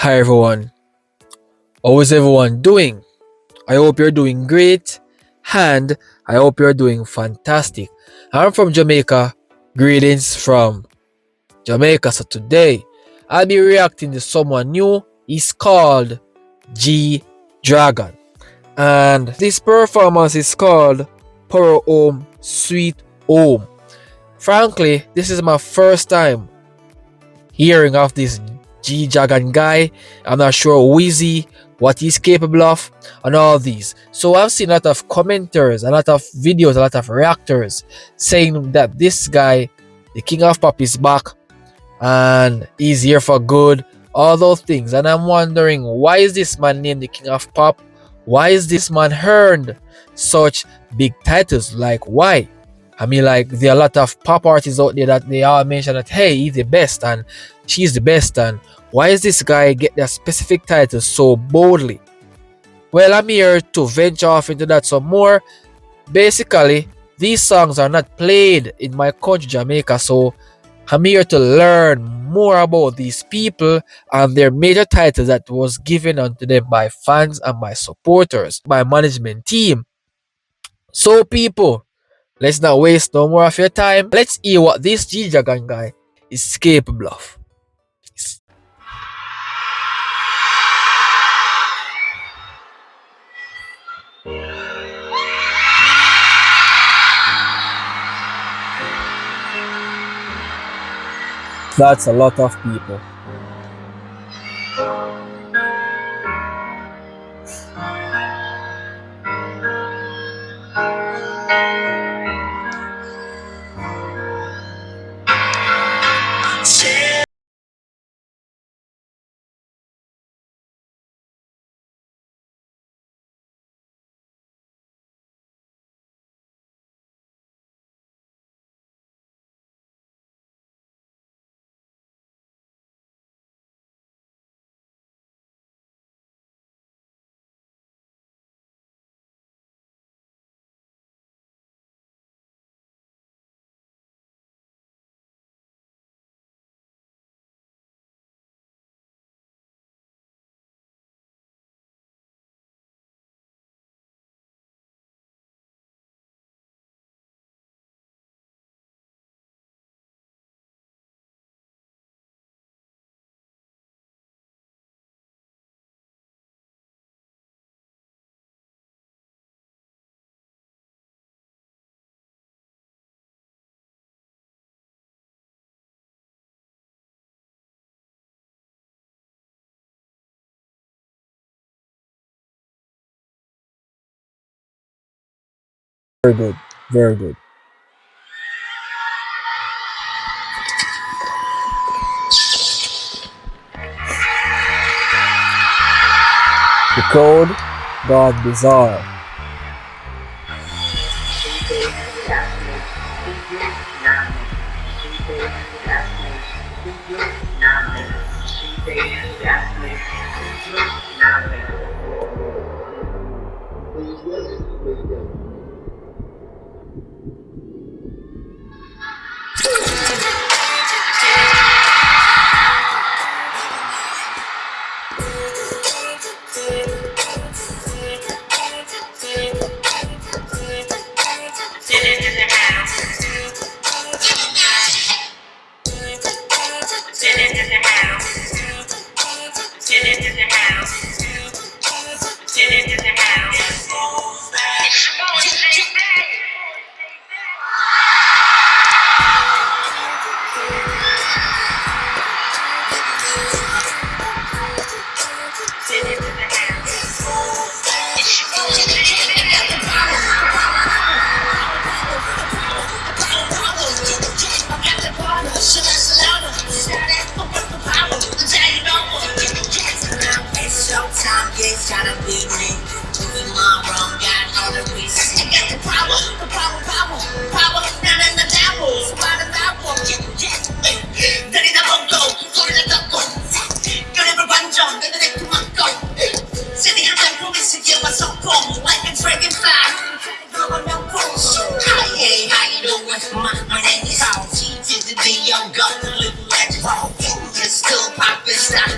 Hi everyone, how is everyone doing? I hope you're doing great and I hope you're doing fantastic. I'm from Jamaica, greetings from Jamaica. So today I'll be reacting to someone new. He's called G Dragon, and this performance is called Power Home Sweet Home. Frankly, this is my first time hearing of this G Dragon guy. I'm not sure who is he, what he's capable of, and all these. So I've seen a lot of commenters, a lot of videos, a lot of reactors saying that this guy, the King of Pop, is back and he's here for good, all those things. And I'm wondering, why is this man named the King of Pop? Why is this man earned such big titles? Like, why? I mean, like, there are a lot of pop artists out there that they all mention that, hey, he's the best and she's the best. And why is this guy get that specific title so boldly? Well, I'm here to venture off into that some more. Basically, these songs are not played in my country, Jamaica, so I'm here to learn more about these people and their major titles that was given unto them by fans and by supporters, by management team. So people, let's not waste no more of your time. Let's hear what this G Dragon guy is capable of. That's a lot of people. Very good, very good. The code gone bizarre.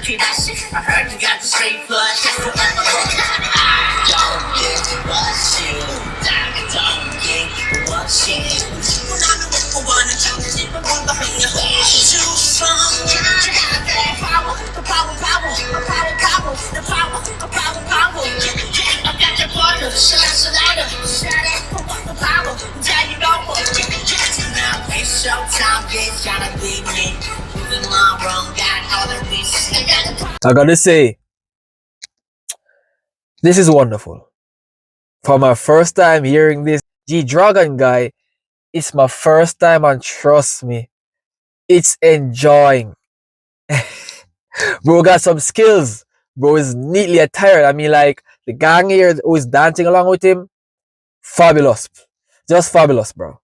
I heard you got the straight flush. I don't get what you. I don't get what you. When I'm the one for one and two, keep a one behind your head. Too strong. Power, the power, power, the power, power, the power, the power, power. I got your partner, Shalada, the power, tell you don't want it. Now it's showtime, bitch, gotta be me. Moving my wrong, got all the reasons. I gotta say, this is wonderful. For my first time hearing this G Dragon guy, it's my first time and trust me, it's enjoying. Bro got some skills. Bro is neatly attired. I mean, like, the gang here who is dancing along with him, fabulous. Just fabulous, bro.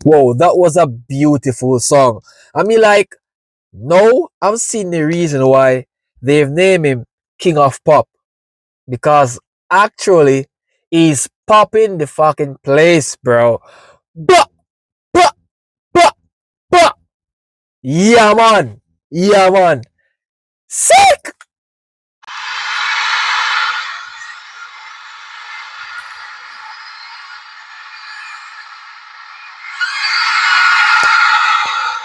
Whoa, that was a beautiful song. I mean, like, now I'm seeing the reason why they've named him King of Pop. Because actually, he's popping the fucking place, bro. Bah, bah, bah, bah. Yeah, man. Yeah, man. Sick!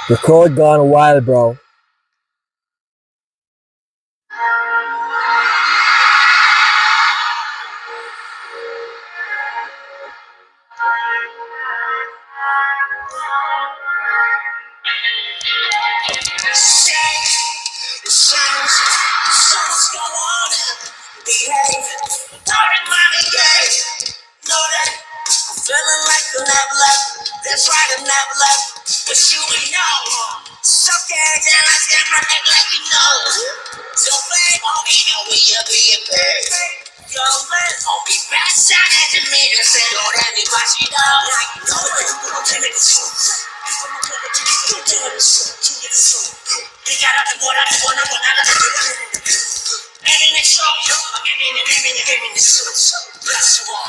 The crowd gone wild, bro. The songs go on and behave. Dirty money game. Know that I'm feeling like a never left. That's right, I never left. But you ain't know. So dead and I stand my neck like you know. So play on me, know we are being paid. Yo, man, on me back shot at the meter. Say, don't have me watch it out. Like, no, I'm gonna make it true. I'm gonna make it true. They got out the water, I want to and in the show, I'm in the suit. Bless you all.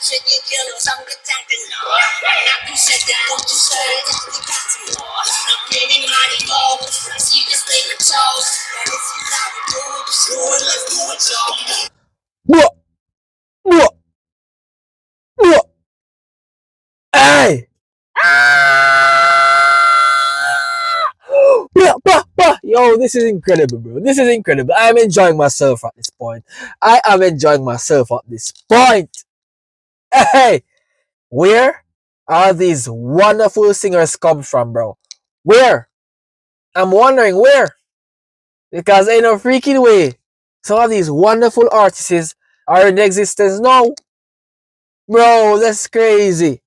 Chicken killer, some good time to know. Now you said that, don't you say it? You got to more. I'm getting mighty low. I see this thing with toes. And if you love it, do it, just do it, let's do it, y'all. Blah, blah, blah. Hey! Blah, blah, blah. Yo, this is incredible, bro. This is incredible. I'm enjoying myself at this point. I am enjoying myself at this point. Hey! Where are these wonderful singers come from, bro? Where? I'm wondering where. Because ain't no freaking way some of these wonderful artists are in existence now. Bro, that's crazy.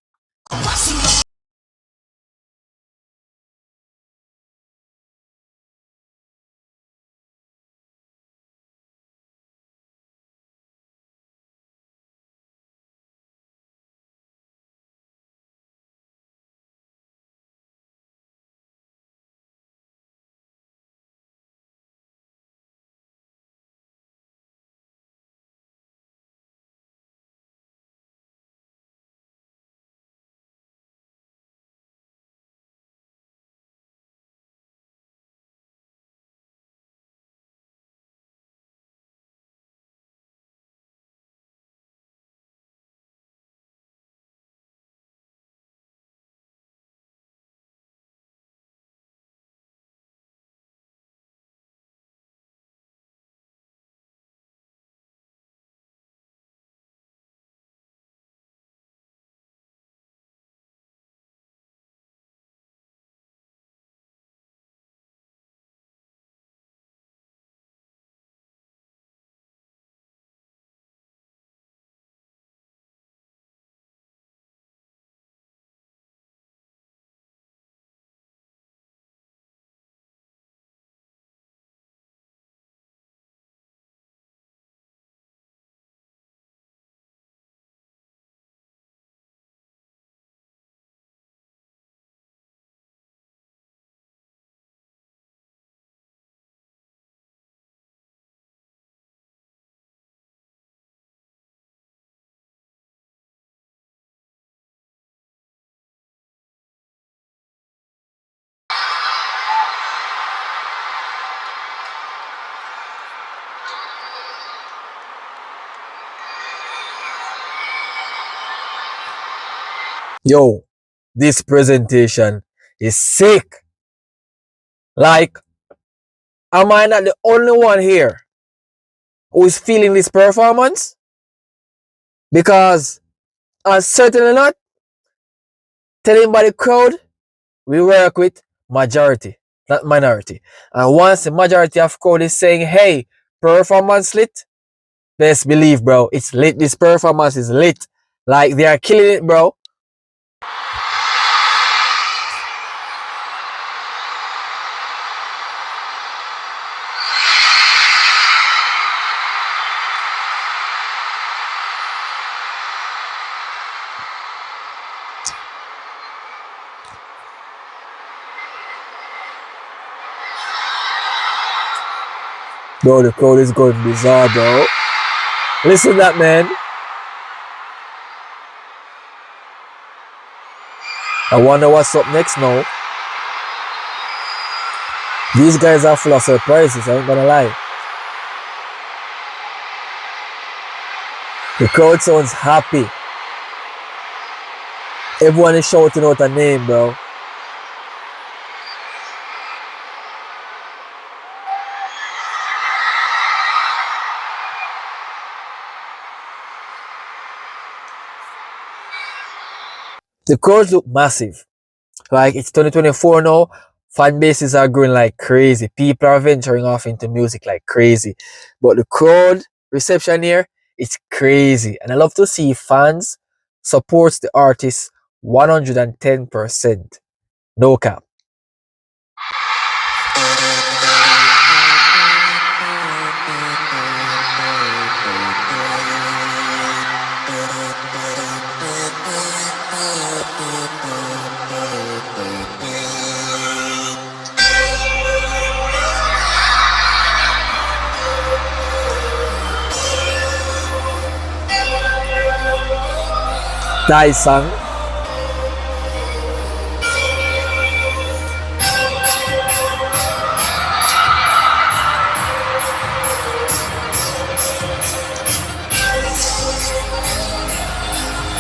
Yo, this presentation is sick. Like, am I not the only one here who is feeling this performance? Because I'm certainly not telling by the crowd, we work with majority, not minority. And once the majority of crowd is saying, hey, performance lit, best believe, bro, it's lit. This performance is lit. Like, they are killing it, bro. Bro, the crowd is going bizarre, bro. Listen to that, man. I wonder what's up next now. These guys are full of surprises, I ain't gonna lie. The crowd sounds happy. Everyone is shouting out a name, bro. The crowds look massive. Like, it's 2024 now. Fan bases are growing like crazy. People are venturing off into music like crazy. But the crowd reception here, it's crazy. And I love to see fans supports the artist 110%. No cap. Dai Sang.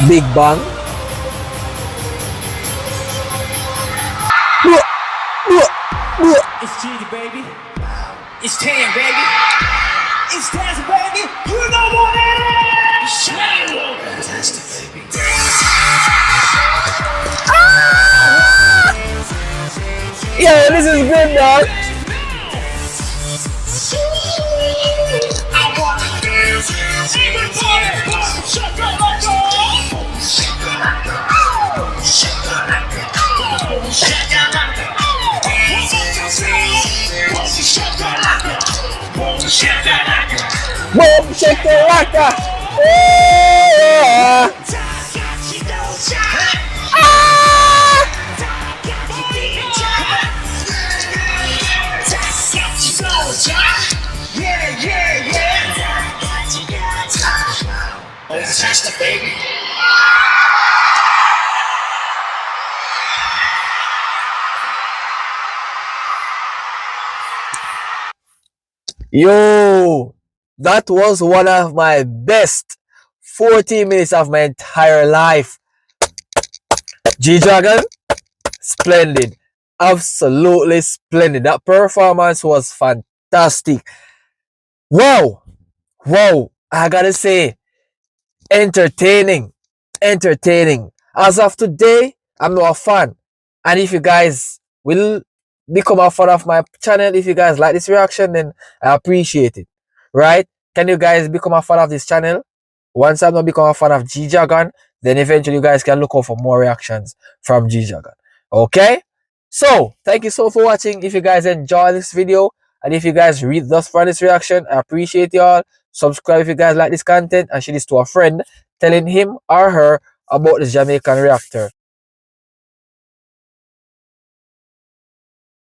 Big Bang. It's Genie, baby. It's Tan, baby. It's Taz, baby. You know what it is. Fantastic, baby. Yeah, this is good, dog. I wanna dance. Everybody, boom, shakalaka. Boom, shakalaka. Boom, shakalaka. Boom, shakalaka. Boom shakalaka. Yeah. Fantastic, baby. Yo, that was one of my best 40 minutes of my entire life. G-Dragon, splendid. Absolutely splendid. That performance was fantastic. Wow. Wow. I gotta say, entertaining. Entertaining. As of today, I'm not a fan. And if you guys will become a fan of my channel, if you guys like this reaction, then I appreciate it. Right? Can you guys become a fan of this channel? Once I'm not become a fan of G-Dragon, then eventually you guys can look out for more reactions from G-Dragon. Okay? So, thank you so much for watching. If you guys enjoy this video, and if you guys read thus far this reaction, I appreciate y'all. Subscribe if you guys like this content, and share this to a friend, telling him or her about this Jamaican reactor.